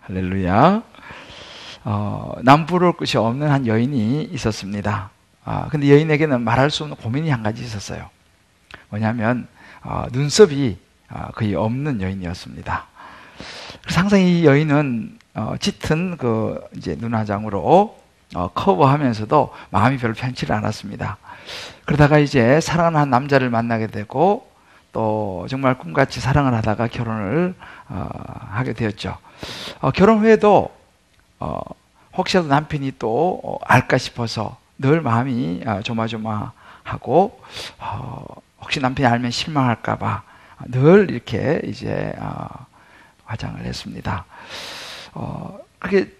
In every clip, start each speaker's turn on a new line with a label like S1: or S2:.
S1: 할렐루야. 남부러울 것이 없는 한 여인이 있었습니다. 근데 여인에게는 말할 수 없는 고민이 한 가지 있었어요. 뭐냐면 눈썹이 거의 없는 여인이었습니다. 그래서 항상 이 여인은 짙은 그 이제 눈화장으로 커버하면서도 마음이 별로 편치를 않았습니다. 그러다가 이제 사랑하는 한 남자를 만나게 되고 또 정말 꿈같이 사랑을 하다가 결혼을 하게 되었죠. 결혼 후에도 혹시라도 남편이 또 알까 싶어서 늘 마음이 조마조마하고 혹시 남편이 알면 실망할까봐 늘 이렇게 이제 화장을 했습니다. 그렇게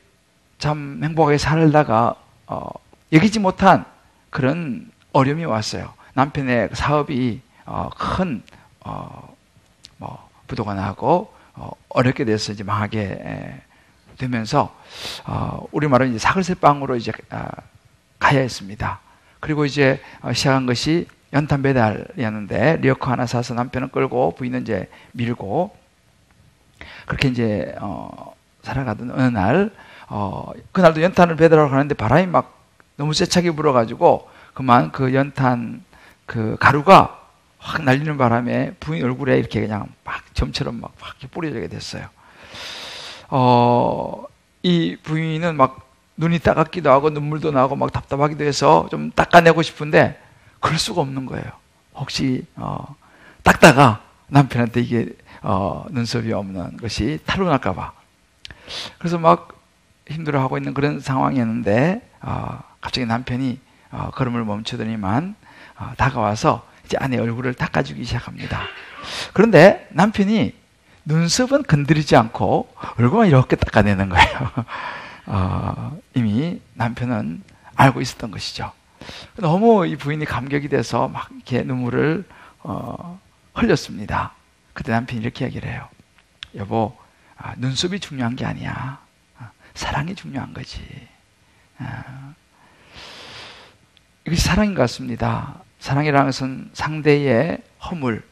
S1: 참 행복하게 살다가 여기지 못한 그런 어려움이 왔어요. 남편의 사업이 큰 부도가 나고 어렵게 돼서 이제 망하게 되면서 우리말로 이제 사글세빵으로 이제 가야 했습니다. 그리고 이제 시작한 것이 연탄 배달이었는데 리어커 하나 사서 남편은 끌고 부인은 이제 밀고 그렇게 이제 살아가던 어느 날 그날도 연탄을 배달하러 가는데 바람이 막 너무 세차게 불어가지고 그만 그 연탄 그 가루가 확 날리는 바람에 부인 얼굴에 이렇게 그냥 막 점처럼 막 뿌려지게 됐어요. 이 부인은 막 눈이 따갑기도 하고 눈물도 나고 막 답답하기도 해서 좀 닦아내고 싶은데 그럴 수가 없는 거예요. 혹시 닦다가 남편한테 이게 눈썹이 없는 것이 탄로날까 봐. 그래서 막 힘들어하고 있는 그런 상황이었는데 갑자기 남편이 걸음을 멈추더니만 다가와서 이제 아내 얼굴을 닦아주기 시작합니다. 그런데 남편이 눈썹은 건드리지 않고 얼굴만 이렇게 닦아내는 거예요. 이미 남편은 알고 있었던 것이죠. 너무 이 부인이 감격이 돼서 막 이렇게 눈물을 흘렸습니다. 그때 남편이 이렇게 얘기를 해요. 여보, 눈썹이 중요한 게 아니야. 사랑이 중요한 거지. 이것이 사랑인 것 같습니다. 사랑이라는 것은 상대의 허물,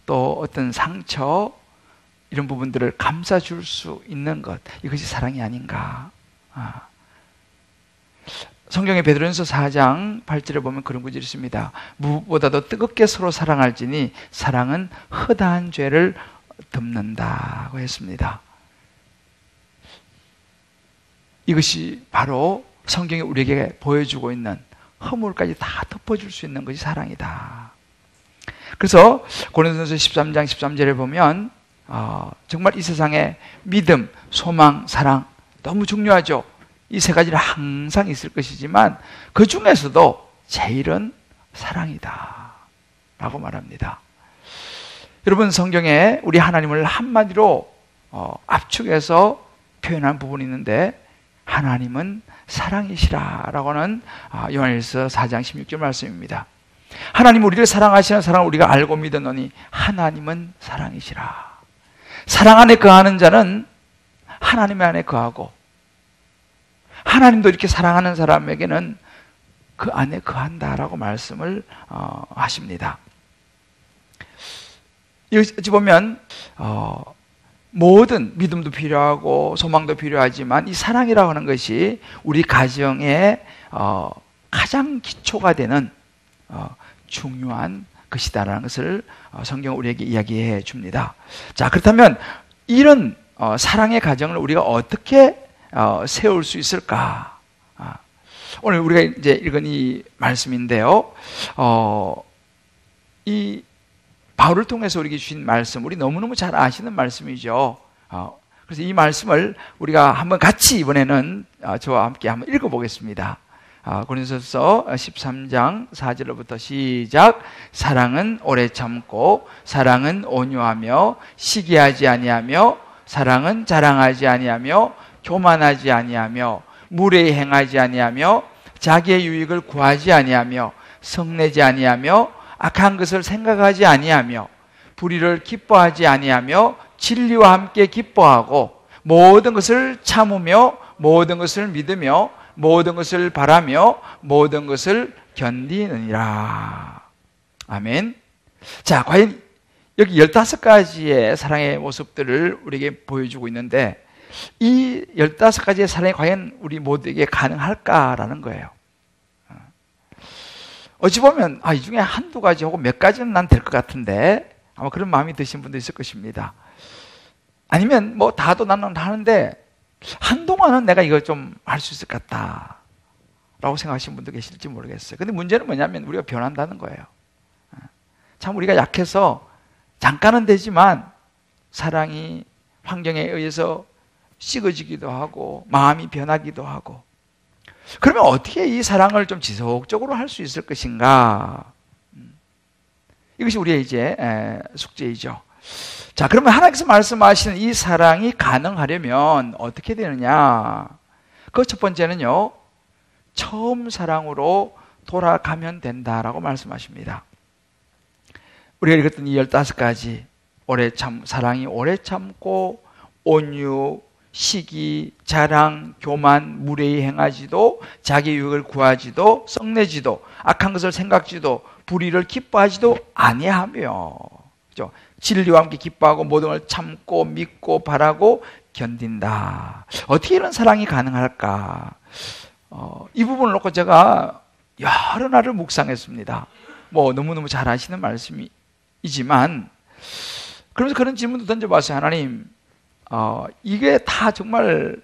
S1: 또 어떤 상처, 이런 부분들을 감싸줄 수 있는 것, 이것이 사랑이 아닌가. 성경의 베드로전서 4장 8절에 보면 그런 구절이 있습니다. 무엇보다도 뜨겁게 서로 사랑할지니 사랑은 허다한 죄를 덮는다고 했습니다. 이것이 바로 성경이 우리에게 보여주고 있는 허물까지 다 덮어줄 수 있는 것이 사랑이다. 그래서 고린도전서 13장 13절에 보면 정말 이 세상에 믿음, 소망, 사랑 너무 중요하죠. 이 세 가지는 항상 있을 것이지만 그 중에서도 제일은 사랑이다 라고 말합니다. 여러분, 성경에 우리 하나님을 한마디로 압축해서 표현한 부분이 있는데 하나님은 사랑이시라 라고는 요한일서 4장 16절 말씀입니다. 하나님 우리를 사랑하시는 사랑을 우리가 알고 믿었노니 하나님은 사랑이시라. 사랑 안에 거하는 자는 하나님 안에 거하고 하나님도 이렇게 사랑하는 사람에게는 그 안에 거한다라고 말씀을 하십니다. 여기 보면 모든 믿음도 필요하고 소망도 필요하지만 이 사랑이라고 하는 것이 우리 가정의 가장 기초가 되는 중요한 것이다라는 것을 성경은 우리에게 이야기해 줍니다. 자, 그렇다면 이런 사랑의 가정을 우리가 어떻게 세울 수 있을까? 오늘 우리가 이제 읽은 이 말씀인데요. 이 바울을 통해서 우리에게 주신 말씀, 우리 너무너무 잘 아시는 말씀이죠. 그래서 이 말씀을 우리가 한번 같이 이번에는 저와 함께 한번 읽어보겠습니다. 고린도전서 13장 4절로부터 시작. 사랑은 오래 참고 사랑은 온유하며 시기하지 아니하며 사랑은 자랑하지 아니하며 교만하지 아니하며 무례히 행하지 아니하며 자기의 유익을 구하지 아니하며 성내지 아니하며 악한 것을 생각하지 아니하며 불의를 기뻐하지 아니하며 진리와 함께 기뻐하고 모든 것을 참으며 모든 것을 믿으며 모든 것을 바라며 모든 것을 견디느니라. 아멘. 자, 과연 여기 15가지의 사랑의 모습들을 우리에게 보여주고 있는데 이 15가지의 사랑이 과연 우리 모두에게 가능할까라는 거예요. 어찌 보면 이 중에 한두 가지 혹은 몇 가지는 난 될 것 같은데 아마 그런 마음이 드신 분도 있을 것입니다. 아니면 뭐 다도 나는 하는데 한동안은 내가 이거 좀 할 수 있을 것 같다 라고 생각하시는 분도 계실지 모르겠어요. 근데 문제는 뭐냐면 우리가 변한다는 거예요. 참 우리가 약해서 잠깐은 되지만 사랑이 환경에 의해서 식어지기도 하고 마음이 변하기도 하고, 그러면 어떻게 이 사랑을 좀 지속적으로 할 수 있을 것인가? 이것이 우리의 이제 숙제이죠. 자, 그러면 하나님께서 말씀하시는 이 사랑이 가능하려면 어떻게 되느냐? 그 첫 번째는요, 처음 사랑으로 돌아가면 된다라고 말씀하십니다. 우리가 읽었던 이 15가지 사랑이 오래 참고 온유, 시기, 자랑, 교만, 무례히 행하지도, 자기 유익을 구하지도, 썩내지도, 악한 것을 생각지도, 불의를 기뻐하지도 아니하며, 그죠? 진리와 함께 기뻐하고 모든 걸 참고 믿고 바라고 견딘다. 어떻게 이런 사랑이 가능할까? 이 부분을 놓고 제가 여러 날을 묵상했습니다. 뭐 너무너무 잘 아시는 말씀이지만, 그러면서 그런 질문도 던져봤어요. 하나님, 이게 다 정말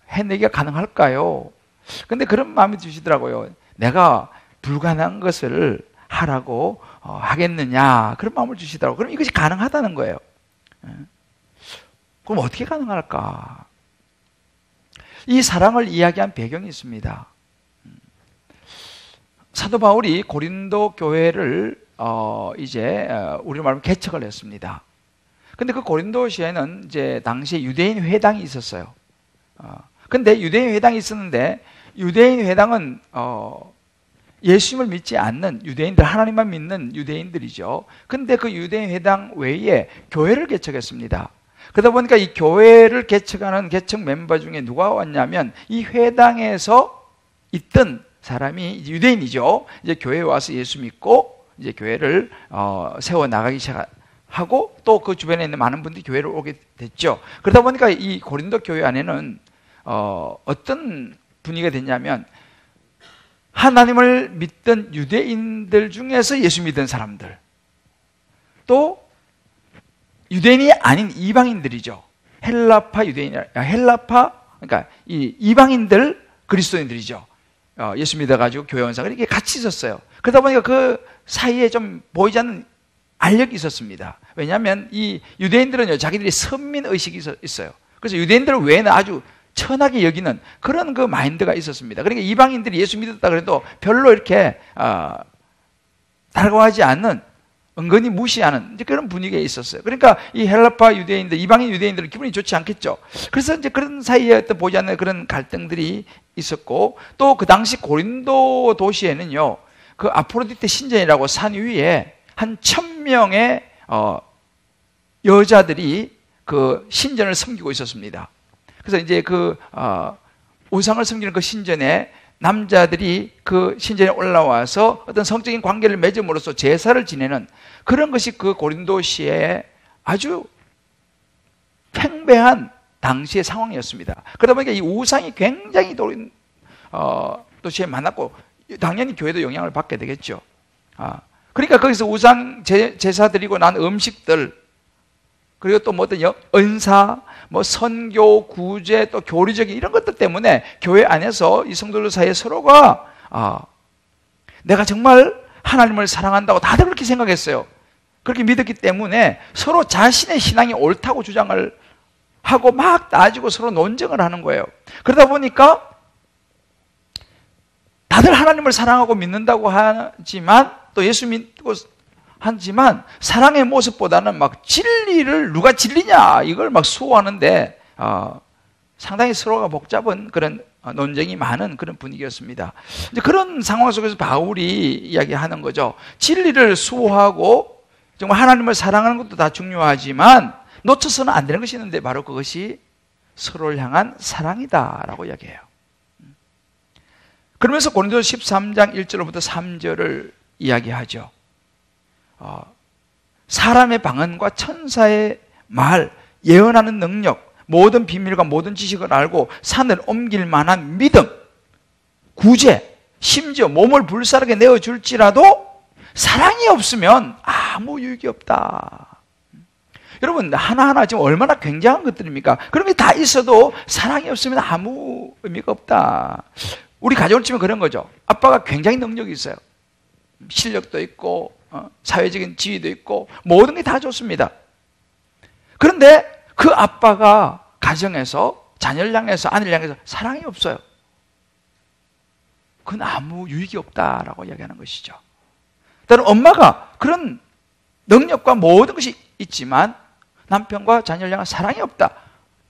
S1: 해내기가 가능할까요? 근데 그런 마음이 드시더라고요. 내가 불가능한 것을 하라고 하겠느냐, 그런 마음을 주시더라고요. 그럼 이것이 가능하다는 거예요. 그럼 어떻게 가능할까? 이 사랑을 이야기한 배경이 있습니다. 사도 바울이 고린도 교회를 이제 우리로 말하면 개척을 했습니다. 근데 그 고린도시에는 이제 당시에 유대인 회당이 있었어요. 근데 유대인 회당이 있었는데, 유대인 회당은 예수님을 믿지 않는 유대인들, 하나님만 믿는 유대인들이죠. 근데 그 유대인 회당 외에 교회를 개척했습니다. 그러다 보니까 이 교회를 개척하는 개척 멤버 중에 누가 왔냐면, 이 회당에서 있던 사람이 이제 유대인이죠. 이제 교회에 와서 예수 믿고 이제 교회를 세워 나가기 시작하고, 또 그 주변에 있는 많은 분들이 교회를 오게 됐죠. 그러다 보니까 이 고린도 교회 안에는 어떤 분위기가 됐냐면, 하나님을 믿던 유대인들 중에서 예수 믿던 사람들, 또 유대인이 아닌 이방인들이죠. 헬라파 유대인, 그러니까 이 이방인들 그리스도인들이죠. 예수 믿어가지고 교회 원사가 이렇게 같이 있었어요. 그러다 보니까 그 사이에 좀 보이지 않는 알력이 있었습니다. 왜냐하면 이 유대인들은요, 자기들이 선민 의식이 있어요. 그래서 유대인들 외에는 아주 천하게 여기는 그런 그 마인드가 있었습니다. 그러니까 이방인들이 예수 믿었다 그래도 별로 이렇게 달가워하지 않는, 은근히 무시하는 이제 그런 분위기에 있었어요. 그러니까 이 헬라파 유대인들, 이방인 유대인들은 기분이 좋지 않겠죠. 그래서 이제 그런 사이에 어떤 보지 않는 그런 갈등들이 있었고, 또 그 당시 고린도 도시에는요, 그 아프로디테 신전이라고 산 위에 한 1000명의 여자들이 그 신전을 섬기고 있었습니다. 그래서 이제 그 우상을 섬기는 그 신전에 남자들이 그 신전에 올라와서 어떤 성적인 관계를 맺음으로써 제사를 지내는 그런 것이 그 고린도시의 아주 팽배한 당시의 상황이었습니다. 그러다 보니까 이 우상이 굉장히 도시에 많았고, 당연히 교회도 영향을 받게 되겠죠. 그러니까 거기서 우상 제사 드리고 난 음식들, 그리고 또 뭐 어떤 은사, 뭐 선교, 구제, 또 교리적인 이런 것들 때문에 교회 안에서 이 성도들 사이에 서로가 내가 정말 하나님을 사랑한다고 다들 그렇게 생각했어요. 그렇게 믿었기 때문에 서로 자신의 신앙이 옳다고 주장을 하고 막 따지고 서로 논쟁을 하는 거예요. 그러다 보니까 다들 하나님을 사랑하고 믿는다고 하지만, 또 예수 믿고 하지만 사랑의 모습보다는 막 진리를 누가 진리냐 이걸 막 수호하는데 상당히 서로가 복잡한 그런 논쟁이 많은 그런 분위기였습니다. 이제 그런 상황 속에서 바울이 이야기하는 거죠. 진리를 수호하고 정말 하나님을 사랑하는 것도 다 중요하지만 놓쳐서는 안 되는 것이 있는데, 바로 그것이 서로를 향한 사랑이다라고 이야기해요. 그러면서 고린도서 13장 1절부터 3절을 이야기하죠. 사람의 방언과 천사의 말, 예언하는 능력, 모든 비밀과 모든 지식을 알고 산을 옮길 만한 믿음, 구제, 심지어 몸을 불사르게 내어줄지라도 사랑이 없으면 아무 유익이 없다. 여러분, 하나하나 지금 얼마나 굉장한 것들입니까? 그런 게 다 있어도 사랑이 없으면 아무 의미가 없다. 우리 가정을 치면 그런 거죠. 아빠가 굉장히 능력이 있어요. 실력도 있고 사회적인 지위도 있고 모든 게 다 좋습니다. 그런데 그 아빠가 가정에서 자녀를 향해서 아내를 향해서 사랑이 없어요. 그건 아무 유익이 없다라고 이야기하는 것이죠. 다른 엄마가 그런 능력과 모든 것이 있지만 남편과 자녀를 향한 사랑이 없다.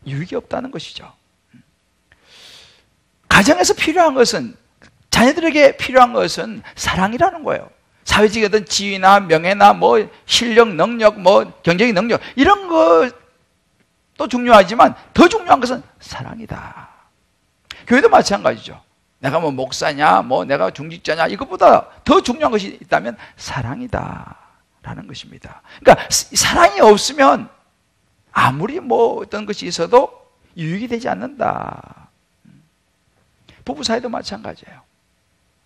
S1: 유익이 없다는 것이죠. 가정에서 필요한 것은, 자녀들에게 필요한 것은 사랑이라는 거예요. 사회적인 어떤 지위나 명예나 뭐 실력, 능력, 뭐 경쟁의 능력 이런 것도 중요하지만 더 중요한 것은 사랑이다. 교회도 마찬가지죠. 내가 뭐 목사냐, 뭐 내가 중직자냐 이것보다 더 중요한 것이 있다면 사랑이다라는 것입니다. 그러니까 사랑이 없으면 아무리 뭐 어떤 것이 있어도 유익이 되지 않는다. 부부 사이도 마찬가지예요.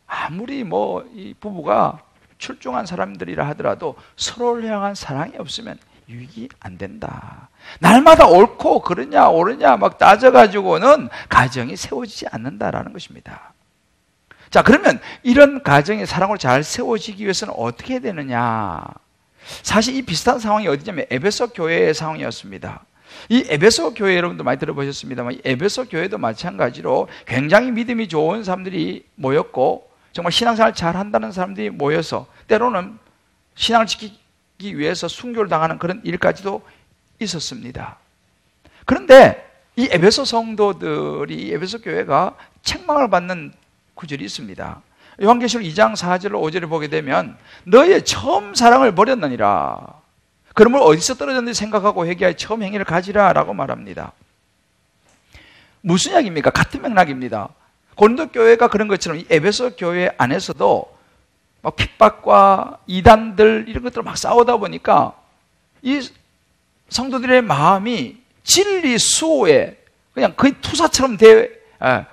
S1: 아무리 뭐 이 부부가 출중한 사람들이라 하더라도 서로를 향한 사랑이 없으면 유익이 안 된다. 날마다 옳고 그러냐 옳으냐 막 따져가지고는 가정이 세워지지 않는다라는 것입니다. 자, 그러면 이런 가정의 사랑으로 잘 세워지기 위해서는 어떻게 해야 되느냐? 사실 이 비슷한 상황이 어디냐면 에베소 교회의 상황이었습니다. 이 에베소 교회 여러분도 많이 들어보셨습니다만 이 에베소 교회도 마찬가지로 굉장히 믿음이 좋은 사람들이 모였고 정말 신앙생활 잘 한다는 사람들이 모여서 때로는 신앙을 지키기 위해서 순교를 당하는 그런 일까지도 있었습니다. 그런데 이 에베소 성도들이 이 에베소 교회가 책망을 받는 구절이 있습니다. 요한계시록 2장 4절 5절을 보게 되면 너의 처음 사랑을 버렸느니라. 그러므로 어디서 떨어졌는지 생각하고 회개하여 처음 행위를 가지라 라고 말합니다. 무슨 이야기입니까? 같은 맥락입니다. 고린도 교회가 그런 것처럼 이 에베소 교회 안에서도 막 핍박과 이단들 이런 것들을 막 싸우다 보니까 이 성도들의 마음이 진리 수호에 그냥 거의 투사처럼 돼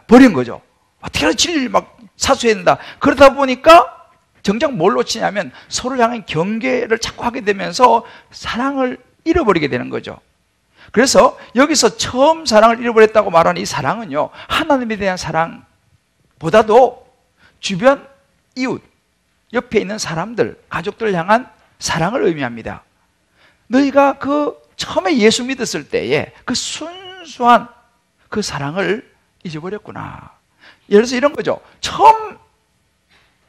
S1: 버린 거죠. 어떻게 하면 진리를 막 사수해야 된다. 그러다 보니까 정작 뭘 놓치냐면 서로를 향한 경계를 자꾸 하게 되면서 사랑을 잃어버리게 되는 거죠. 그래서 여기서 처음 사랑을 잃어버렸다고 말하는 이 사랑은요, 하나님에 대한 사랑보다도 주변 이웃, 옆에 있는 사람들, 가족들을 향한 사랑을 의미합니다. 너희가 그 처음에 예수 믿었을 때에 그 순수한 그 사랑을 잊어버렸구나. 예를 들어서 이런 거죠. 처음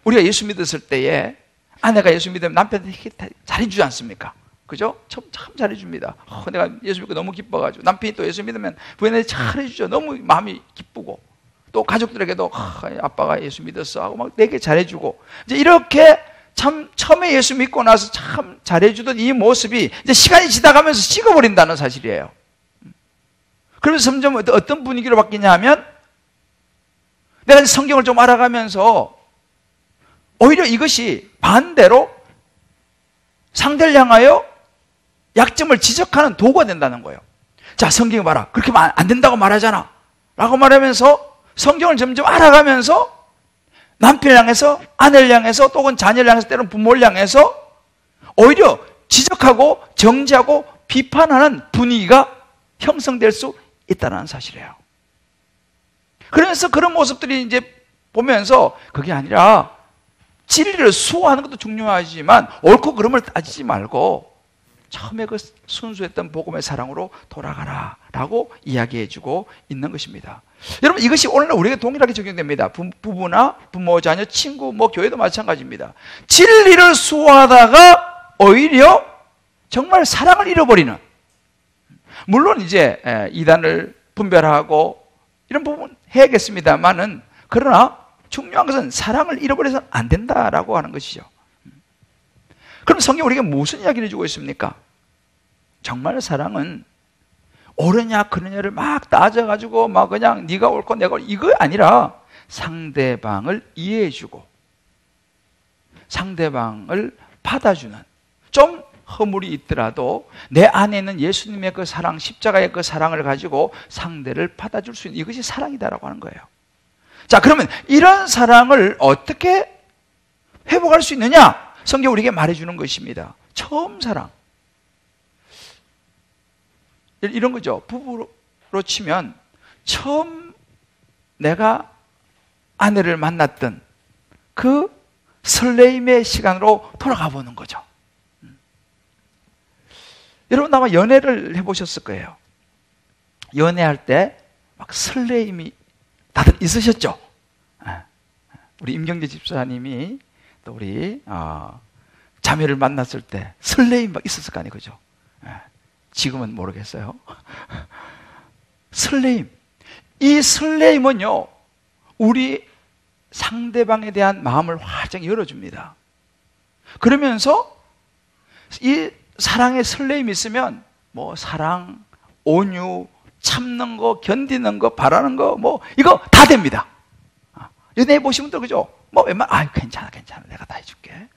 S1: 우리가 예수 믿었을 때에 아내가 예수 믿으면 남편한테 잘해주지 않습니까? 그죠? 참 잘해줍니다. 내가 예수 믿고 너무 기뻐가지고 남편이 또 예수 믿으면 부인한테 잘해주죠. 너무 마음이 기쁘고 또 가족들에게도 아빠가 예수 믿었어 하고 막 되게 잘해주고 이제 이렇게 참 처음에 예수 믿고 나서 참 잘해주던 이 모습이 이제 시간이 지나가면서 식어버린다는 사실이에요. 그래서 점점 어떤 분위기로 바뀌냐 하면 내가 성경을 좀 알아가면서 오히려 이것이 반대로 상대를 향하여 약점을 지적하는 도구가 된다는 거예요. 자, 성경을 봐라. 그렇게 하면 안 된다고 말하잖아. 라고 말하면서 성경을 점점 알아가면서 남편을 향해서, 아내를 향해서, 또는 자녀를 향해서, 때로는 부모를 향해서 오히려 지적하고 정죄하고 비판하는 분위기가 형성될 수 있다는 사실이에요. 그래서 그런 모습들이 이제 보면서 그게 아니라 진리를 수호하는 것도 중요하지만 옳고 그름을 따지지 말고 처음에 그 순수했던 복음의 사랑으로 돌아가라 라고 이야기해주고 있는 것입니다. 여러분, 이것이 오늘날 우리에게 동일하게 적용됩니다. 부부나 부모, 자녀, 친구, 뭐 교회도 마찬가지입니다. 진리를 수호하다가 오히려 정말 사랑을 잃어버리는, 물론 이제 이단을 분별하고 이런 부분 해야겠습니다만은, 그러나 중요한 것은 사랑을 잃어버려서는 안 된다라고 하는 것이죠. 그럼 성경이 우리에게 무슨 이야기를 해주고 있습니까? 정말 사랑은 옳으냐 그러냐를 막 따져가지고 막 그냥 네가 옳고 내가 옳고 이거 아니라 상대방을 이해해주고 상대방을 받아주는, 좀 허물이 있더라도 내 안에 있는 예수님의 그 사랑, 십자가의 그 사랑을 가지고 상대를 받아줄 수 있는 이것이 사랑이다라고 하는 거예요. 자, 그러면 이런 사랑을 어떻게 회복할 수 있느냐? 성경 우리에게 말해주는 것입니다. 처음 사랑. 이런 거죠. 부부로 치면 처음 내가 아내를 만났던 그 설레임의 시간으로 돌아가 보는 거죠. 여러분 아마 연애를 해보셨을 거예요. 연애할 때 막 설레임이 다들 있으셨죠? 우리 임경재 집사님이 또 우리 자매를 만났을 때 설레임 막 있었을 거 아니에요, 그죠? 지금은 모르겠어요. 설레임. 이 설레임은요, 우리 상대방에 대한 마음을 활짝 열어줍니다. 그러면서 이 사랑의 설레임이 있으면 뭐 사랑, 온유, 참는 거, 견디는 거, 바라는 거, 뭐 이거 다 됩니다. 연애해 보시면 또 그죠? 뭐 웬만 괜찮아 내가 다 해줄게.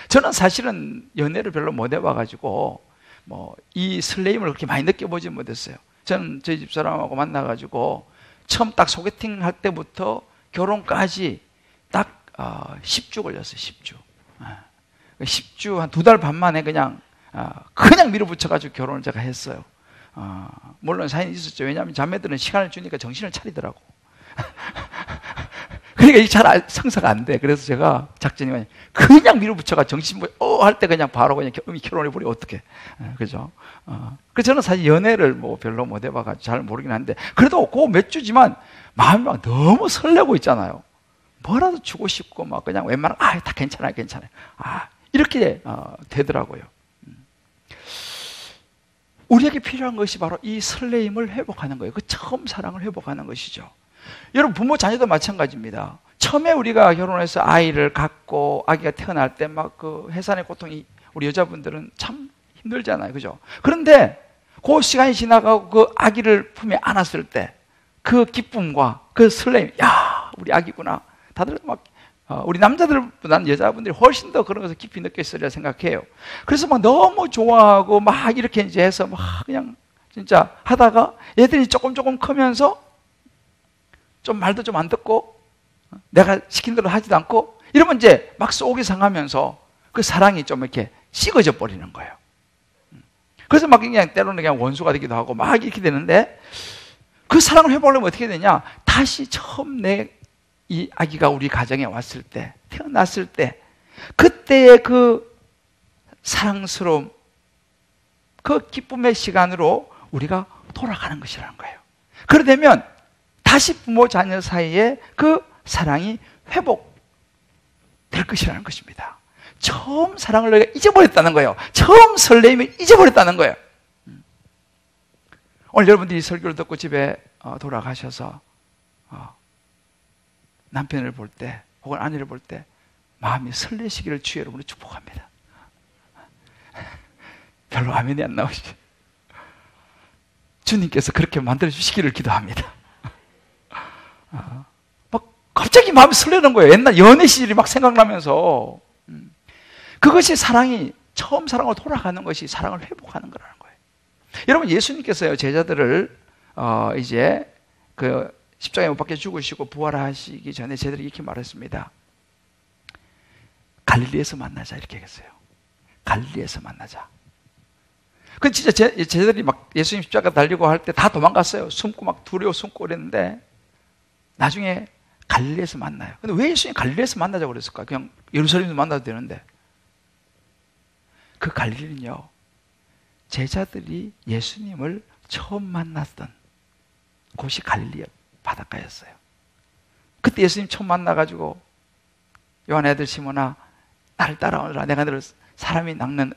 S1: 저는 사실은 연애를 별로 못 해봐가지고 뭐 이 설레임을 그렇게 많이 느껴보지 못했어요. 저는 저희 집사람하고 만나가지고 처음 딱 소개팅 할 때부터 결혼까지 딱 10주 걸렸어요. 10주. 10주 한 2달 반 만에 그냥 밀어붙여가지고 결혼을 제가 했어요. 물론 사연이 있었죠. 왜냐하면 자매들은 시간을 주니까 정신을 차리더라고. 그러니까 이게 잘 성사가 안 돼. 그래서 제가 작전이 그냥 밀어붙여가 정신 할 때 그냥 바로 그냥 결혼해버리면 어떡해. 그죠? 그래서 저는 사실 연애를 뭐 별로 못 해봐가지고 잘 모르긴 한데, 그래도 그 몇 주지만 마음이 막 너무 설레고 있잖아요. 뭐라도 주고 싶고 막 그냥 웬만하면 다 괜찮아요. 이렇게 되더라고요. 우리에게 필요한 것이 바로 이 설레임을 회복하는 거예요. 그 처음 사랑을 회복하는 것이죠. 여러분 부모 자녀도 마찬가지입니다. 처음에 우리가 결혼해서 아이를 갖고 아기가 태어날 때 막 그 해산의 고통이 우리 여자분들은 참 힘들잖아요, 그죠? 그런데 그 시간이 지나가고 그 아기를 품에 안았을 때 그 기쁨과 그 설레임, 야 우리 아기구나. 다들 막 우리 남자들보다는 여자분들이 훨씬 더 그런 것을 깊이 느꼈으리라 생각해요. 그래서 막 너무 좋아하고 막 이렇게 이제 해서 막 그냥 진짜 하다가 얘들이 조금 크면서 좀 말도 좀 안 듣고 내가 시킨 대로 하지도 않고 이러면 이제 막 속이 상하면서 그 사랑이 좀 이렇게 식어져 버리는 거예요. 그래서 막 그냥 때로는 그냥 원수가 되기도 하고 막 이렇게 되는데, 그 사랑을 회복하려면 어떻게 되냐? 다시 처음 이 아기가 우리 가정에 왔을 때, 태어났을 때, 그때의 그 사랑스러움, 그 기쁨의 시간으로 우리가 돌아가는 것이라는 거예요. 그러되면 다시 부모 자녀 사이에 그 사랑이 회복될 것이라는 것입니다. 처음 사랑을 너희가 잊어버렸다는 거예요. 처음 설레임을 잊어버렸다는 거예요. 오늘 여러분들이 설교를 듣고 집에 돌아가셔서 남편을 볼 때 혹은 아내를 볼 때 마음이 설레시기를 주의 이름으로 축복합니다. 별로 아멘이 안 나오시죠? 주님께서 그렇게 만들어 주시기를 기도합니다. 막 갑자기 마음이 설레는 거예요. 옛날 연애 시절이 막 생각나면서. 그것이 사랑이 처음 사랑으로 돌아가는 것이 사랑을 회복하는 거라는 거예요. 여러분 예수님께서요 제자들을 이제 그 십자가에 못 박혀 죽으시고 부활하시기 전에 제자들이 이렇게 말했습니다. 갈릴리에서 만나자 이렇게 했어요. 갈릴리에서 만나자. 그 진짜 제자들이 막 예수님 십자가 달리고 할 때 다 도망갔어요. 숨고 막 두려워 숨고 그랬는데 나중에 갈릴리에서 만나요. 근데 왜 예수님이 갈릴리에서 만나자고 그랬을까? 그냥 예루살렘에서 만나도 되는데. 그 갈릴리는요 제자들이 예수님을 처음 만났던 곳이 갈릴리 바닷가였어요. 그때 예수님 처음 만나가지고 요한의 아들 시몬아 나를 따라오너라. 내가 너를 사람 낚는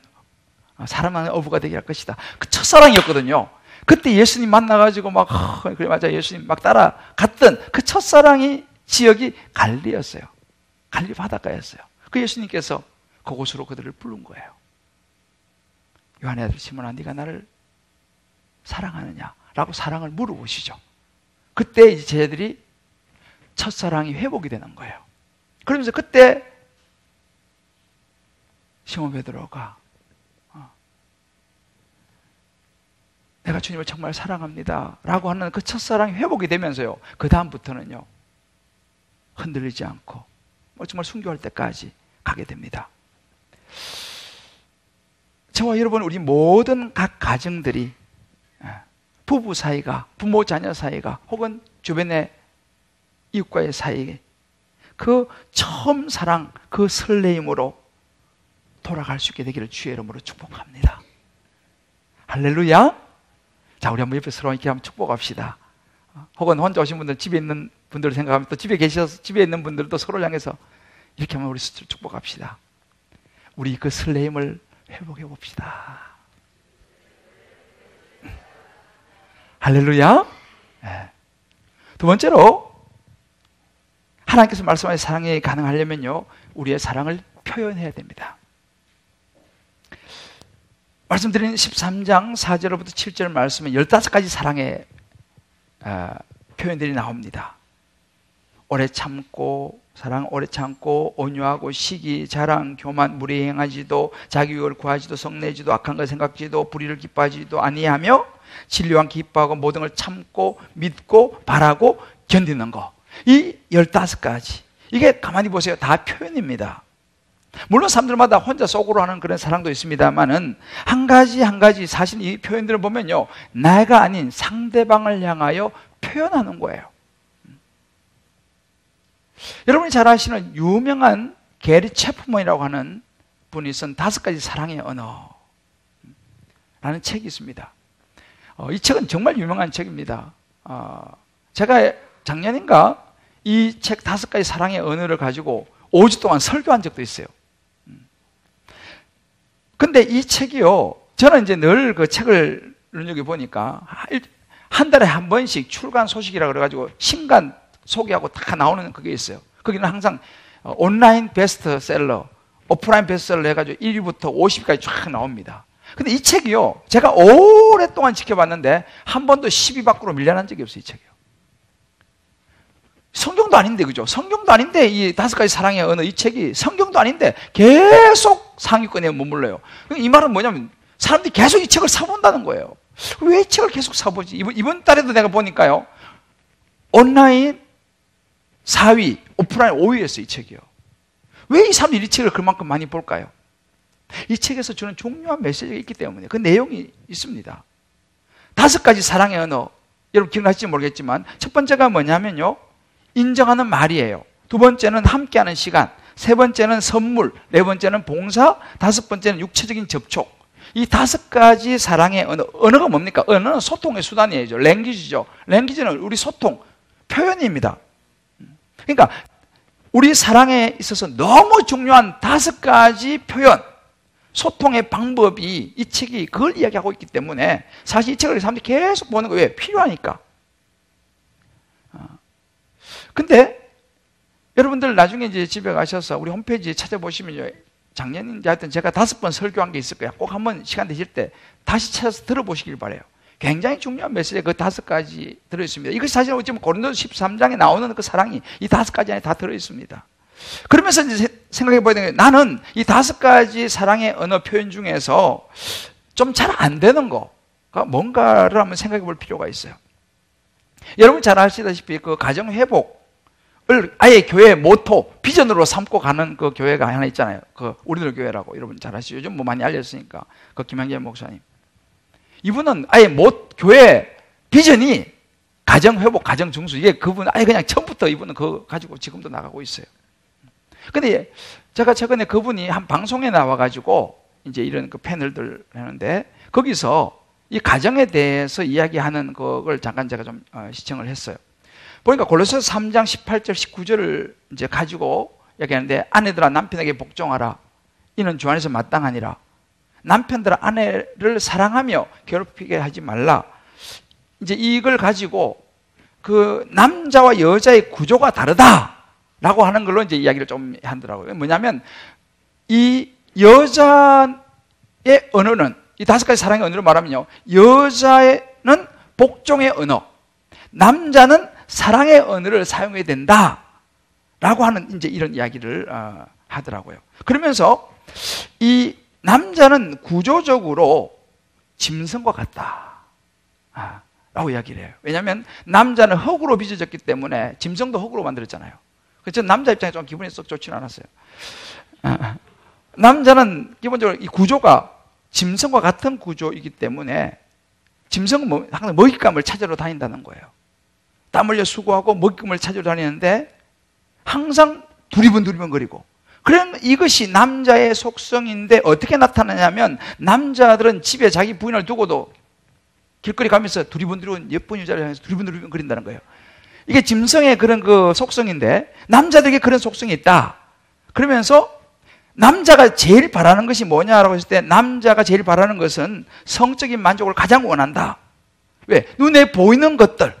S1: 어부가 되게 할 것이다. 그 첫사랑이었거든요. 그때 예수님 만나가지고 막 그래 맞아 예수님 막 따라갔던 그 첫사랑이 지역이 갈릴리였어요. 갈릴리 바닷가였어요. 그 예수님께서 그곳으로 그들을 부른 거예요. 요한의 아들 시몬아 네가 나를 사랑하느냐? 라고 사랑을 물어보시죠. 그때 이제 제자들이 첫사랑이 회복이 되는 거예요. 그러면서 그때 시몬 베드로가 내가 주님을 정말 사랑합니다 라고 하는 그 첫사랑이 회복이 되면서요, 그 다음부터는요 흔들리지 않고 정말 순교할 때까지 가게 됩니다. 저와 여러분, 우리 모든 각 가정들이, 부부 사이가, 부모 자녀 사이가, 혹은 주변의 이웃과의 사이, 그 처음 사랑, 그 설레임으로 돌아갈 수 있게 되기를 주의 이름으로 축복합니다. 할렐루야. 자, 우리 한번 옆에 서로 이렇게 한번 축복합시다. 혹은 혼자 오신 분들, 집에 있는 분들을 생각하면, 또 집에 계셔서 집에 있는 분들도 서로 향해서 이렇게 한번 우리 축복합시다. 우리 그 설레임을 회복해 봅시다. 할렐루야. 네. 두 번째로, 하나님께서 말씀하신 사랑이 가능하려면요, 우리의 사랑을 표현해야 됩니다. 말씀드린 13장 4절부터 7절 말씀에 15가지 사랑의 표현들이 나옵니다. 오래 참고, 사랑 오래 참고, 온유하고, 시기, 자랑, 교만, 무례 행하지도, 자기 유익을 구하지도, 성내지도, 악한 것 생각지도, 불의를 기뻐하지도 아니하며, 진리와 기뻐하고, 모든 걸 참고, 믿고, 바라고, 견디는 거. 이 15가지. 이게 가만히 보세요. 다 표현입니다. 물론 사람들마다 혼자 속으로 하는 그런 사랑도 있습니다만은, 한 가지 한 가지 사실 이 표현들을 보면요, 나가 아닌 상대방을 향하여 표현하는 거예요. 여러분이 잘 아시는 유명한 게리 체프먼이라고 하는 분이 쓴 5가지 사랑의 언어라는 책이 있습니다. 이 책은 정말 유명한 책입니다. 제가 작년인가 이 책 5가지 사랑의 언어를 가지고 5주 동안 설교한 적도 있어요. 근데 이 책이요, 저는 이제 늘 그 책을 눈여겨보니까 한 달에 한 번씩 출간 소식이라 그래가지고 신간 소개하고 다 나오는 그게 있어요. 거기는 항상 온라인 베스트셀러, 오프라인 베스트셀러 해가지고 1위부터 50위까지 쫙 나옵니다. 근데 이 책이요, 제가 오랫동안 지켜봤는데 한 번도 10위 밖으로 밀려난 적이 없어요. 이 책이요. 성경도 아닌데, 그죠? 성경도 아닌데 이 5가지 사랑의 언어, 이 책이 성경도 아닌데 계속 상위권에 머물러요. 이 말은 뭐냐면 사람들이 계속 이 책을 사본다는 거예요. 왜 이 책을 계속 사보지? 이번 달에도 내가 보니까요, 온라인 4위, 오프라인 5위였어요. 이 책이요. 왜 이 사람들이 이 책을 그만큼 많이 볼까요? 이 책에서 주는 중요한 메시지가 있기 때문에, 그 내용이 있습니다. 5가지 사랑의 언어, 여러분 기억나실지 모르겠지만, 첫 번째가 뭐냐면요, 인정하는 말이에요. 두 번째는 함께하는 시간, 세 번째는 선물, 네 번째는 봉사, 5번째는 육체적인 접촉. 이 5가지 사랑의 언어, 언어가 뭡니까? 언어는 소통의 수단이에요. 랭귀지죠. 랭귀지는 우리 소통, 표현입니다. 그러니까 우리 사랑에 있어서 너무 중요한 5가지 표현, 소통의 방법이, 이 책이 그걸 이야기하고 있기 때문에 사실 이 책을 사람들이 계속 보는 거예요. 왜? 필요하니까. 근데 여러분들 나중에 이제 집에 가셔서 우리 홈페이지 찾아보시면요, 작년인지 하여튼 제가 5번 설교한 게 있을 거예요. 꼭 한번 시간 되실 때 다시 찾아서 들어보시길 바라요. 굉장히 중요한 메시지가 그 5가지 들어있습니다. 이것이 사실 어쩌면 고린도서 13장에 나오는 그 사랑이 이 5가지 안에 다 들어있습니다. 그러면서 이제 생각해 봐야 되는 게, 나는 이 5가지 사랑의 언어 표현 중에서 좀 잘 안 되는 거가 뭔가를 한번 생각해 볼 필요가 있어요. 여러분 잘 아시다시피 그 가정 회복을 아예 교회의 모토, 비전으로 삼고 가는 그 교회가 하나 있잖아요. 그 우리들 교회라고 여러분 잘 아시죠? 요즘 뭐 많이 알렸으니까. 그 김양재 목사님. 이분은 아예 교회 비전이 가정 회복, 가정 중수. 이게 그분 아예 그냥 처음부터 이분은 그거 가지고 지금도 나가고 있어요. 근데 제가 최근에 그분이 한 방송에 나와가지고 이제 이런 그 패널들 하는데, 거기서 이 가정에 대해서 이야기하는 그걸 잠깐 제가 좀 시청을 했어요. 보니까 골로새서 3장 18절 19절을 이제 가지고 이야기하는데, 아내들아 남편에게 복종하라. 이는 주 안에서 마땅하니라. 남편들아 아내를 사랑하며 괴롭히게 하지 말라. 이제 이걸 가지고 그 남자와 여자의 구조가 다르다라고 하는 걸로 이제 이야기를 좀 하더라고요. 뭐냐면 이 여자의 언어는, 이 5가지 사랑의 언어로 말하면요, 여자는 복종의 언어, 남자는 사랑의 언어를 사용해야 된다라고 하는 이제 이런 이야기를 하더라고요. 그러면서 이 남자는 구조적으로 짐승과 같다. 라고 이야기를 해요. 왜냐하면 남자는 흙으로 빚어졌기 때문에 짐승도 흙으로 만들었잖아요. 그래서 남자 입장에 좀 기분이 썩 좋지는 않았어요. 남자는 기본적으로 이 구조가 짐승과 같은 구조이기 때문에 짐승은 항상 먹잇감을 찾으러 다닌다는 거예요. 땀 흘려 수고하고 먹잇감을 찾으러 다니는데 항상 두리번두리번거리고, 그런 이것이 남자의 속성인데 어떻게 나타나냐면 남자들은 집에 자기 부인을 두고도 길거리 가면서 두리번두리번 예쁜 여자를 향해서 두리번두리번 거린다는 거예요. 이게 짐승의 그런 그 속성인데 남자들에게 그런 속성이 있다. 그러면서 남자가 제일 바라는 것이 뭐냐라고 했을 때 남자가 제일 바라는 것은 성적인 만족을 가장 원한다. 왜? 눈에 보이는 것들을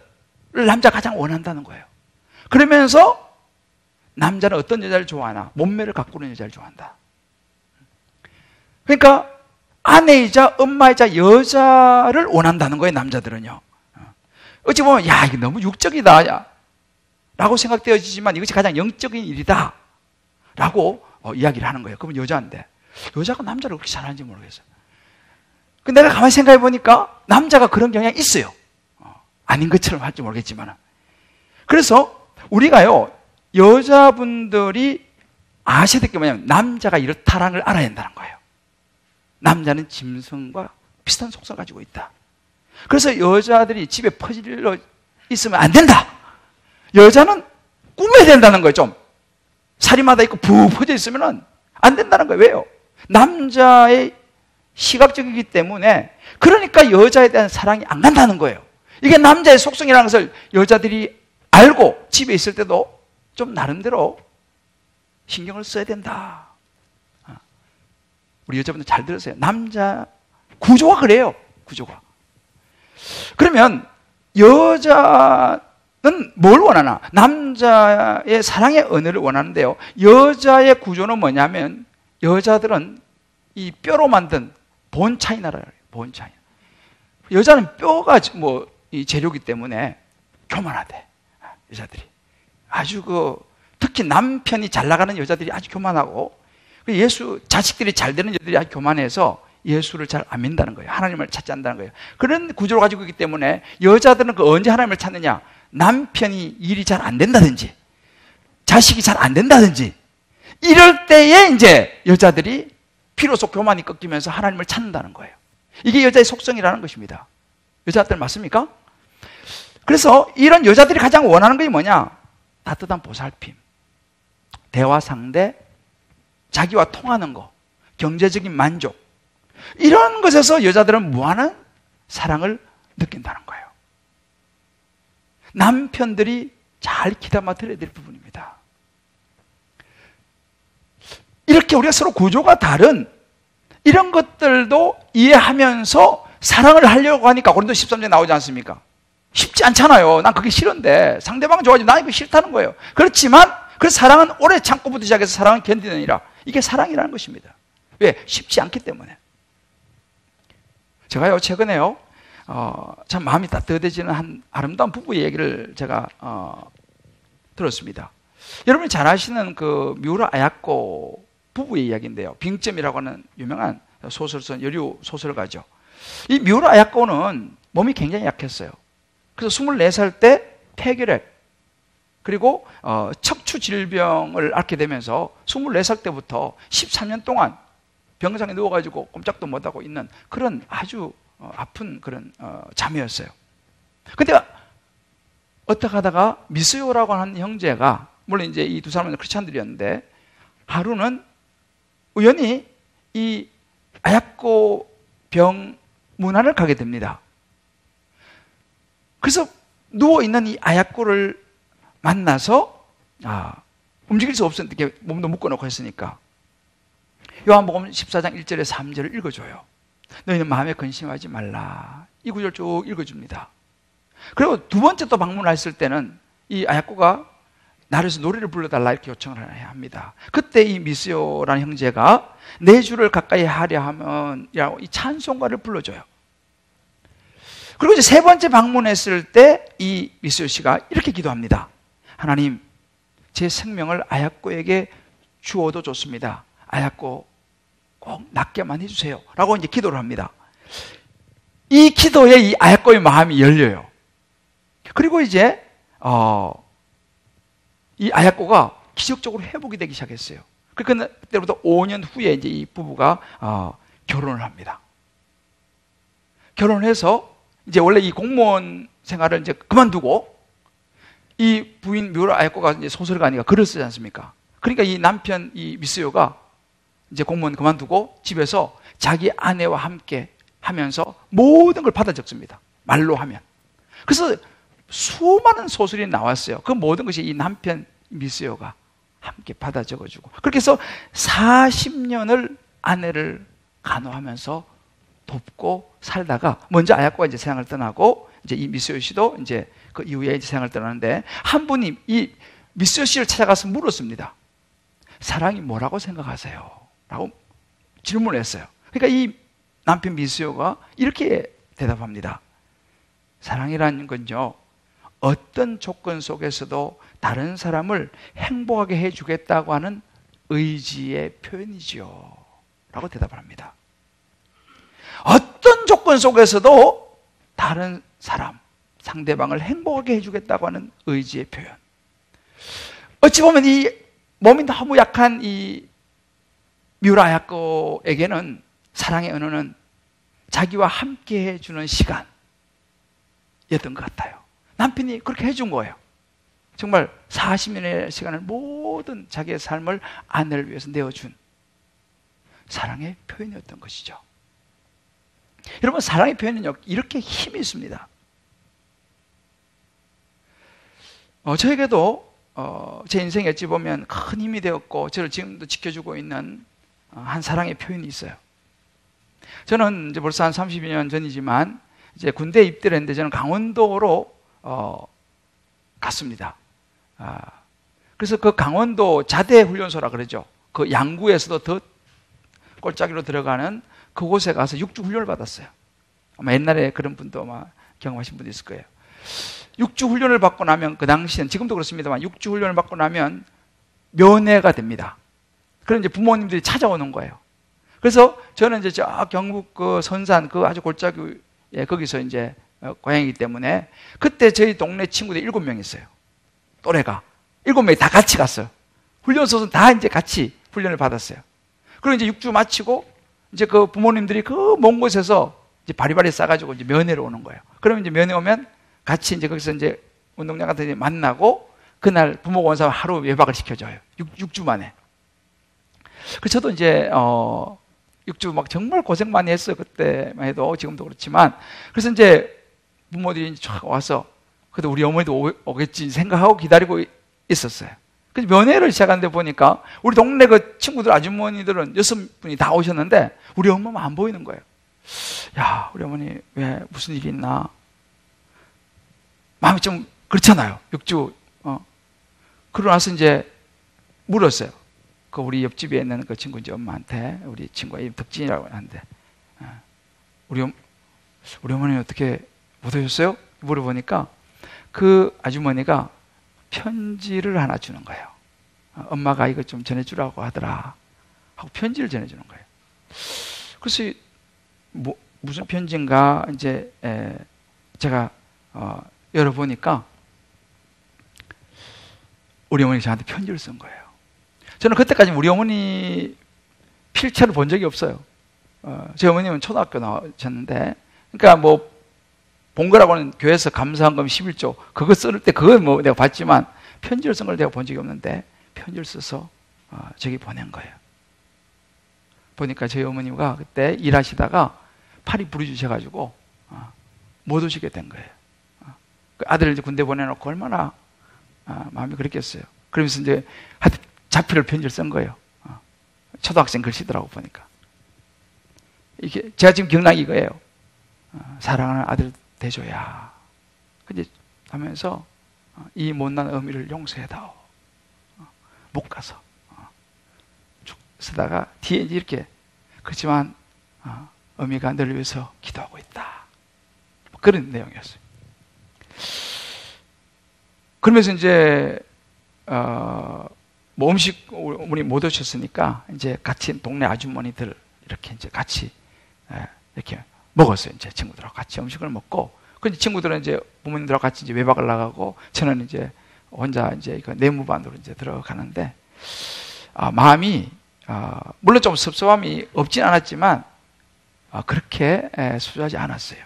S1: 남자가 가장 원한다는 거예요. 그러면서 남자는 어떤 여자를 좋아하나? 몸매를 가꾸는 여자를 좋아한다. 그러니까 아내이자 엄마이자 여자를 원한다는 거예요, 남자들은요. 어찌 보면 야, 이게 너무 육적이다 라고 생각되어지지만 이것이 가장 영적인 일이다 라고 이야기를 하는 거예요. 그러면 여자인데 여자가 남자를 그렇게 잘하는지 모르겠어요. 근데 내가 가만히 생각해 보니까 남자가 그런 경향이 있어요. 아닌 것처럼 할지 모르겠지만. 그래서 우리가요, 여자분들이 아셔야 될 게 뭐냐면 남자가 이렇다라는 걸 알아야 한다는 거예요. 남자는 짐승과 비슷한 속성을 가지고 있다. 그래서 여자들이 집에 퍼질러 있으면 안 된다. 여자는 꾸며야 된다는 거예요. 좀 살이마다 있고 푹 퍼져 있으면 안 된다는 거예요. 왜요? 남자의 시각적이기 때문에, 그러니까 여자에 대한 사랑이 안 간다는 거예요. 이게 남자의 속성이라는 것을 여자들이 알고 집에 있을 때도 좀 나름대로 신경을 써야 된다. 우리 여자분들 잘 들으세요. 남자 구조가 그래요. 구조가. 그러면 여자는 뭘 원하나? 남자의 사랑의 언어를 원하는데요, 여자의 구조는 뭐냐면 여자들은 이 뼈로 만든 본차이나라고 해요. 본차이나. 여자는 뼈가 이 재료이기 때문에 교만하대. 여자들이 아주 특히 남편이 잘 나가는 여자들이 아주 교만하고, 자식들이 잘 되는 여자들이 아주 교만해서 예수를 잘 안 믿는다는 거예요. 하나님을 찾지 않는다는 거예요. 그런 구조를 가지고 있기 때문에 여자들은 언제 하나님을 찾느냐? 남편이 일이 잘 안 된다든지 자식이 잘 안 된다든지 이럴 때에 이제 여자들이 비로소 교만이 꺾이면서 하나님을 찾는다는 거예요. 이게 여자의 속성이라는 것입니다. 여자들 맞습니까? 그래서 이런 여자들이 가장 원하는 것이 뭐냐? 따뜻한 보살핌, 대화 상대, 자기와 통하는 거, 경제적인 만족, 이런 것에서 여자들은 무한한 사랑을 느낀다는 거예요. 남편들이 잘 귀담아 들어야 될 부분입니다. 이렇게 우리가 서로 구조가 다른 이런 것들도 이해하면서 사랑을 하려고 하니까 고린도서 13장에 나오지 않습니까? 쉽지 않잖아요. 난 그게 싫은데 상대방 좋아하지 난 이거 싫다는 거예요. 그렇지만 그 사랑은 오래 참고부터 시작해서 사랑은 견디느니라. 이게 사랑이라는 것입니다. 왜? 쉽지 않기 때문에. 제가요 최근에요 참 마음이 따뜻해지는 한 아름다운 부부의 얘기를 제가 들었습니다. 여러분이 잘 아시는 그 미우라 아야코 부부의 이야기인데요, 빙점이라고 하는 유명한 소설선 여류 소설가죠. 이 미우라 아야코는 몸이 굉장히 약했어요. 그래서 24살 때 폐결핵 그리고 척추 질병을 앓게 되면서 24살 때부터 13년 동안 병상에 누워가지고 꼼짝도 못하고 있는 그런 아주 아픈 그런 자매였어요. 근데 어떻게 하다가 미스요라고 하는 형제가, 물론 이제 이 두 사람은 크리스찬들이었는데, 하루는 우연히 이 아야코 병 문안을 가게 됩니다. 그래서 누워있는 이 아야코를 만나서 움직일 수 없으니까 몸도 묶어놓고 했으니까 요한복음 14장 1절에 3절을 읽어줘요. 너희는 마음에 근심하지 말라. 이 구절 쭉 읽어줍니다. 그리고 두 번째 또 방문을 했을 때는 이 아야코가 나를 노래를 불러달라 이렇게 요청을 해야 합니다. 그때 이 미스요라는 형제가 내 주를 가까이 하려 하면 이 찬송가를 불러줘요. 그리고 이제 세 번째 방문했을 때 이 미스요 씨가 이렇게 기도합니다. 하나님, 제 생명을 아야코에게 주어도 좋습니다. 아야코 꼭 낫게만 해주세요 라고 이제 기도를 합니다. 이 기도에 이 아야코의 마음이 열려요. 그리고 이제 이 아야코가 기적적으로 회복이 되기 시작했어요. 그러니까 그때부터 5년 후에 이제 이 부부가 결혼을 합니다. 결혼해서 이제 원래 이 공무원 생활을 이제 그만두고 이 부인 뮤라 아야코가 이제 소설가니까 글을 쓰지 않습니까? 그러니까 이 남편 이 미스요가 이제 공무원 그만두고 집에서 자기 아내와 함께 하면서 모든 걸 받아 적습니다. 말로 하면. 그래서 수많은 소설이 나왔어요. 그 모든 것이 이 남편 미스요가 함께 받아 적어주고, 그렇게 해서 40년을 아내를 간호하면서 돕고 살다가, 먼저 아야코가 이제 세상을 떠나고, 이제 이 미스요 씨도 이제 그 이후에 이제 세상을 떠나는데, 한 분이 이 미스요 씨를 찾아가서 물었습니다. 사랑이 뭐라고 생각하세요? 라고 질문을 했어요. 그러니까 이 남편 미스요가 이렇게 대답합니다. 사랑이라는 건요, 어떤 조건 속에서도 다른 사람을 행복하게 해주겠다고 하는 의지의 표현이지요. 라고 대답을 합니다. 어떤 조건 속에서도 다른 사람, 상대방을 행복하게 해주겠다고 하는 의지의 표현. 어찌 보면 이 몸이 너무 약한 이 뮤라 아야코에게는 사랑의 언어는 자기와 함께 해주는 시간이었던 것 같아요. 남편이 그렇게 해준 거예요. 정말 40년의 시간을 모든 자기의 삶을 아내를 위해서 내어준 사랑의 표현이었던 것이죠. 여러분, 사랑의 표현은요, 이렇게 힘이 있습니다. 저에게도 제 인생에 어찌 보면 큰 힘이 되었고 저를 지금도 지켜주고 있는 한 사랑의 표현이 있어요. 저는 이제 벌써 한 32년 전이지만 이제 군대에 입대를 했는데, 저는 강원도로 갔습니다. 그래서 그 강원도 자대 훈련소라 그러죠. 그 양구에서도 더 골짜기로 들어가는 그곳에 가서 6주 훈련을 받았어요. 아마 옛날에 그런 분도 아마 경험하신 분도 있을 거예요. 6주 훈련을 받고 나면, 그 당시엔 지금도 그렇습니다만 6주 훈련을 받고 나면 면회가 됩니다. 그럼 이제 부모님들이 찾아오는 거예요. 그래서 저는 이제 저 경북 그 선산 그 아주 골짜기에 거기서 이제 고향이기 때문에, 그때 저희 동네 친구들 7명 있어요. 또래가 7명이 다 같이 갔어요. 훈련소는 다 이제 같이 훈련을 받았어요. 그리고 이제 6주 마치고 이제 그 부모님들이 그 먼 곳에서 이제 바리바리 싸가지고 이제 면회로 오는 거예요. 그러면 이제 면회 오면 같이 이제 거기서 이제 운동장 같은 데 만나고, 그날 부모가 온 사람 하루 외박을 시켜줘요. 6주 만에. 그래서 저도 이제 6주 막 정말 고생 많이 했어요. 그때만 해도, 지금도 그렇지만. 그래서 이제 부모들이 쫙 와서, 그래도 우리 어머니도 오겠지 생각하고 기다리고 있었어요. 그래서 면회를 시작하는데 보니까 우리 동네 그 친구들, 아주머니들은 6분이 다 오셨는데 우리 엄마만 안 보이는 거예요. 야, 우리 어머니 왜 무슨 일이 있나? 마음이 좀 그렇잖아요. 6주. 그러고 나서 이제 물었어요. 그 우리 옆집에 있는 그 친구 이제 엄마한테, 우리 친구가 이름 덕진이라고 하는데, 우리 어머니 어떻게 못 오셨어요? 물어보니까 그 아주머니가 편지를 하나 주는 거예요. 엄마가 이거 좀 전해주라고 하더라 하고 편지를 전해주는 거예요. 그래서 무슨 편지인가 이제 제가 열어보니까 우리 어머니가 저한테 편지를 쓴 거예요. 저는 그때까지 우리 어머니 필체를 본 적이 없어요. 제 어머님은 초등학교 나오셨는데, 그러니까 뭐 본 거라고는 교회에서 감사한금 11조 그거 쓸 때 그건 뭐 내가 봤지만 편지를 쓴 걸 내가 본 적이 없는데, 편지를 써서 저기 보낸 거예요. 보니까 저희 어머니가 그때 일하시다가 팔이 부러지셔가지고 못 오시게 된 거예요. 그 아들을 이제 군대 보내놓고 얼마나 마음이 그랬겠어요. 그러면서 이제 자필을 편지를 쓴 거예요. 초등학생 글씨더라고 보니까. 이게 제가 지금 기억나는 이거예요. 사랑하는 아들 대줘야. 근데 하면서 이 못난 어미를 용서해다오. 못 가서 쭉 쓰다가 뒤에 이렇게, 그렇지만 어미가 너를 위해서 기도하고 있다. 그런 내용이었어요. 그러면서 이제 뭐 음식 우리 못 오셨으니까 이제 같이 동네 아주머니들 이렇게 이제 같이 이렇게 먹었어요. 이제 친구들하고 같이 음식을 먹고, 그 친구들은 이제 부모님들하고 같이 이제 외박을 나가고, 저는 이제 혼자 이제 그 내무반으로 이제 들어가는데, 마음이, 물론 좀 섭섭함이 없진 않았지만, 그렇게 수주하지 않았어요.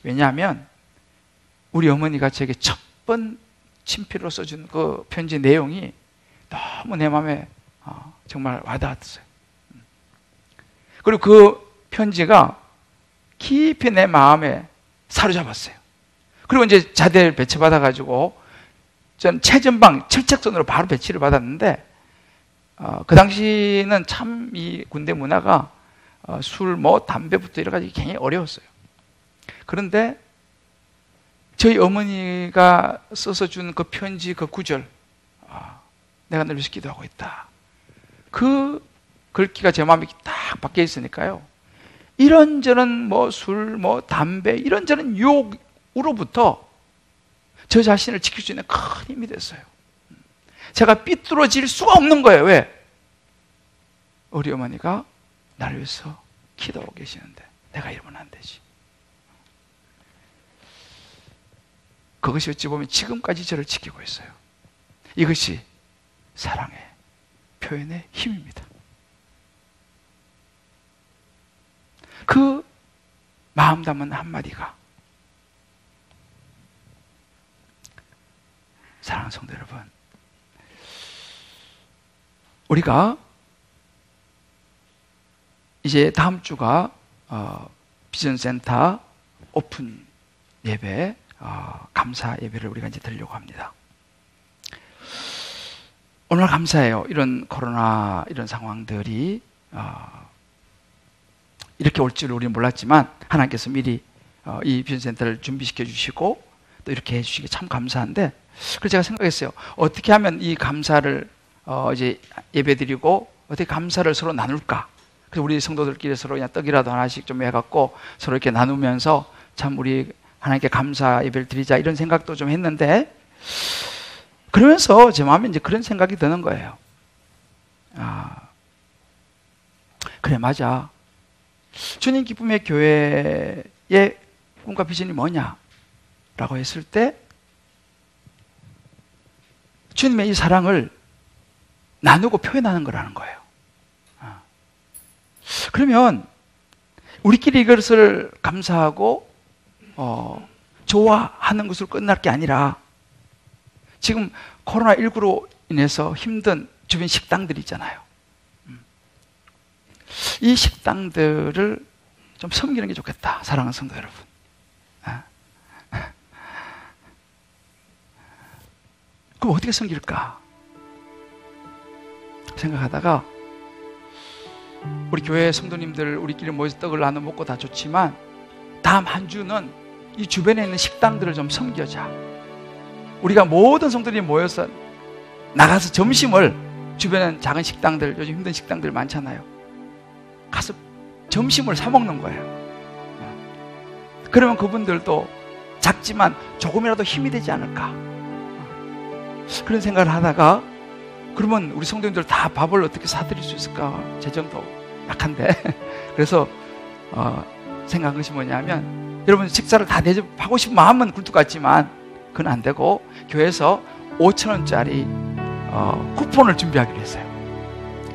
S1: 왜냐하면, 우리 어머니가 제게 첫 번 친필로 써준 그 편지 내용이 너무 내 마음에 정말 와닿았어요. 그리고 그 편지가 깊이 내 마음에 사로잡았어요. 그리고 이제 자대를 배치받아가지고 전 최전방 철책선으로 바로 배치를 받았는데, 그 당시는 참 이 군대 문화가 술, 담배부터 여러 가지 굉장히 어려웠어요. 그런데 저희 어머니가 써서 준 그 편지 그 구절, 내가 늘 위해서 기도하고 있다. 그 글귀가 제 마음에 딱 박혀 있으니까요. 이런저런 술, 담배, 이런저런 유혹으로부터 저 자신을 지킬 수 있는 큰 힘이 됐어요. 제가 삐뚤어질 수가 없는 거예요. 왜? 우리 어머니가 나를 위해서 기도하고 계시는데 내가 이러면 안 되지. 그것이 어찌 보면 지금까지 저를 지키고 있어요. 이것이 사랑의 표현의 힘입니다. 그 마음 담은 한마디가, 사랑하는 성도 여러분, 우리가 이제 다음 주가 비전센터 오픈 예배, 감사 예배를 우리가 이제 드리려고 합니다. 오늘 감사해요. 이런 코로나 이런 상황들이 이렇게 올 줄 우리는 몰랐지만 하나님께서 미리 이 비전센터를 준비시켜 주시고 또 이렇게 해주시기 참 감사한데, 그래서 제가 생각했어요. 어떻게 하면 이 감사를 이제 예배드리고 어떻게 감사를 서로 나눌까? 그래서 우리 성도들끼리 서로 그냥 떡이라도 하나씩 좀 해갖고 서로 이렇게 나누면서 참 우리 하나님께 감사 예배를 드리자, 이런 생각도 좀 했는데, 그러면서 제 마음에 이제 그런 생각이 드는 거예요. 그래, 맞아. 주님 기쁨의 교회의 꿈과 비전이 뭐냐? 라고 했을 때, 주님의 이 사랑을 나누고 표현하는 거라는 거예요. 그러면 우리끼리 이것을 감사하고 좋아하는 것으로 끝날 게 아니라, 지금 코로나19로 인해서 힘든 주변 식당들이 있잖아요. 이 식당들을 좀 섬기는 게 좋겠다, 사랑하는 성도 여러분. 그럼 어떻게 섬길까 생각하다가, 우리 교회 성도님들 우리끼리 모여서 떡을 나눠 먹고 다 좋지만 다음 한 주는 이 주변에 있는 식당들을 좀 섬겨자. 우리가 모든 성도들이 모여서 나가서 점심을, 주변에 작은 식당들, 요즘 힘든 식당들 많잖아요. 가서 점심을 사 먹는 거예요. 그러면 그분들도 작지만 조금이라도 힘이 되지 않을까, 그런 생각을 하다가, 그러면 우리 성도님들 다 밥을 어떻게 사드릴 수 있을까? 재정도 약한데. 그래서 생각한 것이 뭐냐면, 여러분 식사를 다 대접하고 싶은 마음은 굴뚝 같지만 그건 안 되고, 교회에서 5,000원짜리 쿠폰을 준비하기로 했어요.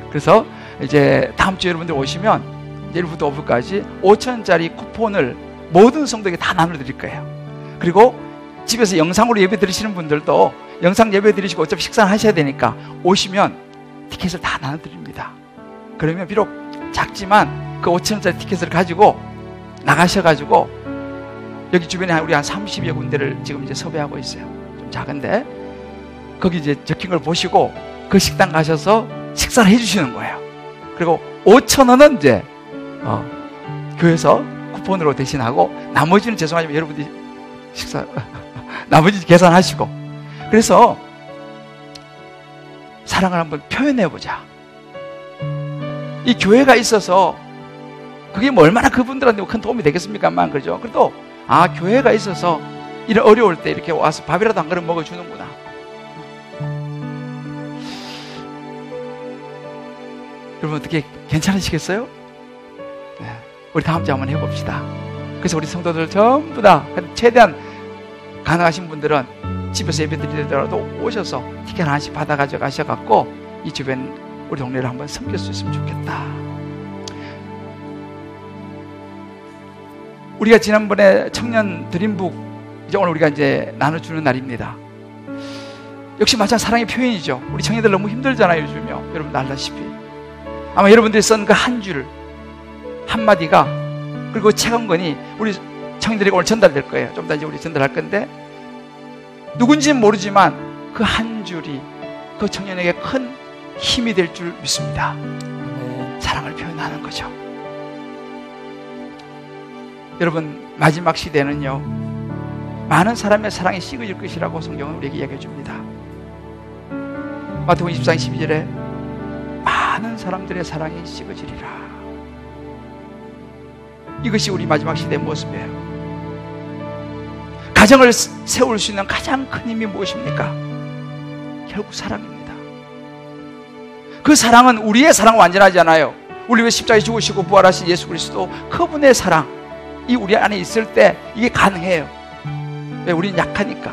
S1: 그래서 이제 다음 주에 여러분들 오시면 내일부터 오후까지 5,000원짜리 쿠폰을 모든 성도에게 다 나눠드릴 거예요. 그리고 집에서 영상으로 예배 드리시는 분들도 영상 예배 드리시고 어차피 식사를 하셔야 되니까 오시면 티켓을 다 나눠드립니다. 그러면 비록 작지만 그 5,000원짜리 티켓을 가지고 나가셔가지고, 여기 주변에 우리 한 30여 군데를 지금 이제 섭외하고 있어요. 좀 작은데 거기 이제 적힌 걸 보시고 그 식당 가셔서 식사를 해주시는 거예요. 그리고 5,000원은 이제 교회에서 쿠폰으로 대신하고, 나머지는 죄송하지만 여러분들이 식사 나머지 계산하시고. 그래서 사랑을 한번 표현해보자. 이 교회가 있어서 그게 뭐 얼마나 그분들한테 큰 도움이 되겠습니까만, 그죠? 그래도 교회가 있어서 이런 어려울 때 이렇게 와서 밥이라도 한 그릇 먹어주는구나. 여러분 어떻게 괜찮으시겠어요? 네. 우리 다음 주에 한번 해봅시다. 그래서 우리 성도들 전부 다 최대한 가능하신 분들은 집에서 예배 드리더라도 오셔서 티켓 하나씩 받아 가져가셔갖고 이 주변 우리 동네를 한번 섬길 수 있으면 좋겠다. 우리가 지난번에 청년 드림북 이제 오늘 우리가 이제 나눠주는 날입니다. 역시 마찬가지 사랑의 표현이죠. 우리 청년들 너무 힘들잖아요, 요즘요. 여러분도 알다시피. 아마 여러분들이 쓴 그 한 줄, 한마디가, 그리고 책 한 권이 우리 청년들에게 오늘 전달될 거예요. 좀 더 이제 우리 전달할 건데, 누군지는 모르지만 그 한 줄이 그 청년에게 큰 힘이 될 줄 믿습니다. 사랑을 표현하는 거죠. 여러분, 마지막 시대는요, 많은 사람의 사랑이 식어질 것이라고 성경은 우리에게 이야기해 줍니다. 마태복음 24장 12절에 많은 사람들의 사랑이 식어지리라. 이것이 우리 마지막 시대의 모습이에요. 가정을 세울 수 있는 가장 큰 힘이 무엇입니까? 결국 사랑입니다. 그 사랑은 우리의 사랑은 완전하지 않아요. 우리 왜 십자가에 죽으시고 부활하신 예수 그리스도 그분의 사랑이 우리 안에 있을 때 이게 가능해요. 왜? 우리는 약하니까.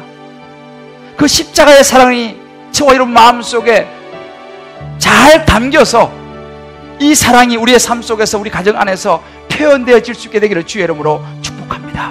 S1: 그 십자가의 사랑이 저와 여러분 마음속에 잘 담겨서 이 사랑이 우리의 삶 속에서 우리 가정 안에서 표현되어질 수 있게 되기를 주의 이름으로 축복합니다.